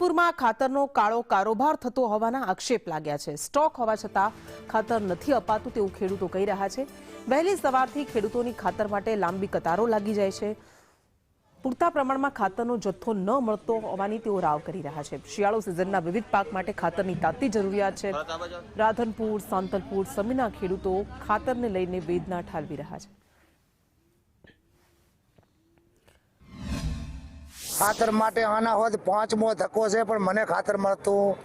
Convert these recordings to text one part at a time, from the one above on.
રાધનપુરમાં ખાતરનો કાળો કારોબાર થતો હોવાના આક્ષેપ લાગ્યા છે। સ્ટોક હોવા છતાં ખાતર નથી અપાતું તેવું ખેડૂતો કહી રહ્યા છે। વહેલી સવારથી ખેડૂતોની ખાતર માટે લાંબી કતારો લાગી જાય છે। પૂરતા પ્રમાણમાં ખાતરનો જથ્થો ન મળતો હોવાની તેઓ રાવ કરી રહ્યા છે। શિયાળુ સિઝનના વિવિધ પાક માટે ખાતરની તાતી જરૂરિયાત છે। રાધનપુર, સાંતલપુર, સમીના ખેડૂતો ખાતરને લઈને વેદના ઠાલવી રહ્યા છે। ખાતર માટે આના હોદ 5મો ધક્કો છે, પણ મને ખાતર મળતું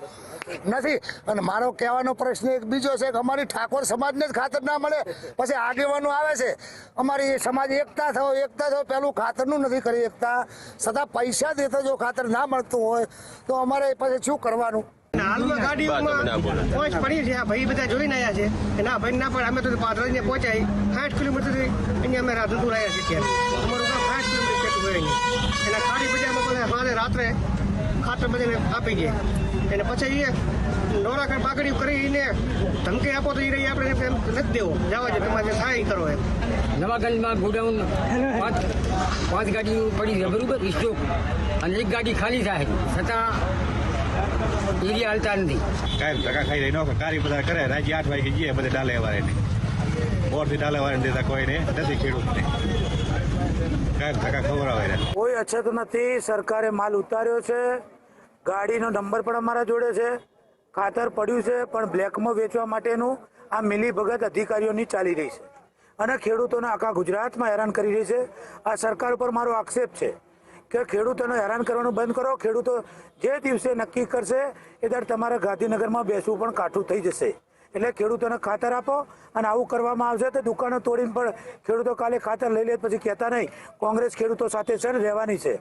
નથી। અને મારો કહેવાનો પ્રશ્ન એક બીજો છે કે અમારી ઠાકોર સમાજને જ ખાતર ના મળે, પછી આગેવાનો આવે છે અમારી સમાજ એકતા થયો પેલું ખાતરનું નથી કરી એકતા, છતાં પૈસા દેતા જો ખાતર ના મળતું હોય તો અમારે પછી શું કરવાનું? હાલમાં ગાડીઓમાં પહોંચ પડી છે, આ ભાઈ બધા જોઈને આવ્યા છે કે ના ભાઈ ના પણ અમે તો પાદરાને પહોંચાઈ 60 કિલોમીટરથી અહીંયા અમે રાધનપુર આવ્યા છીએ। અમારું કામ 60 કિલોમીટર જેટલું હોય નહીં, એના ખાડી બજારમાં બધા સાંજે રાત્રે ખાતર બધાને આપી દે, અને પછી એ નોરાકર પાકડી કરીને ધમકી આપો તો એ રહી આપણે નથી દેવો, જવા દે તમારે થાય કરો એમ। નવાગંજમાં ગોડાઉન પાંચ ગાડીઓ પડી છે બરોબર સ્ટોક, અને એક ગાડી ખાલી થાય છતાં એરિયા હાલતા નથી। કાયમ ધક્કા ખાઈ રહી નો કારી બધા કરે, રાજી 8 વાગે જઈએ બધે ડાલે વાળે નહીં, બોરથી ડાલે વાળે દેતા કોઈને નથી, ખેડૂતને કાયમ ધક્કા ખવડાવે। કોઈ અછત નથી, સરકારે માલ ઉતાર્યો છે, ગાડીનો નંબર પણ અમારા જોડે છે, ખાતર પડ્યું છે, પણ બ્લેકમાં વેચવા માટેનું આ મિલીભગત અધિકારીઓની ચાલી રહી છે અને ખેડૂતોને આખા ગુજરાતમાં હેરાન કરી રહી છે। આ સરકાર ઉપર મારો આક્ષેપ છે કે ખેડૂતોને હેરાન કરવાનું બંધ કરો। ખેડૂતો જે દિવસે નક્કી કરશે એ દર તમારે ગાંધીનગરમાં બેસવું પણ કાઠું થઈ જશે। એટલે ખેડૂતોને ખાતર આપો, અને આવું કરવામાં આવશે તો દુકાનો તોડીને પણ ખેડૂતો કાલે ખાતર લઈ લે, પછી કહેતા નહીં કોંગ્રેસ ખેડૂતો સાથે છે ને રહેવાની છે।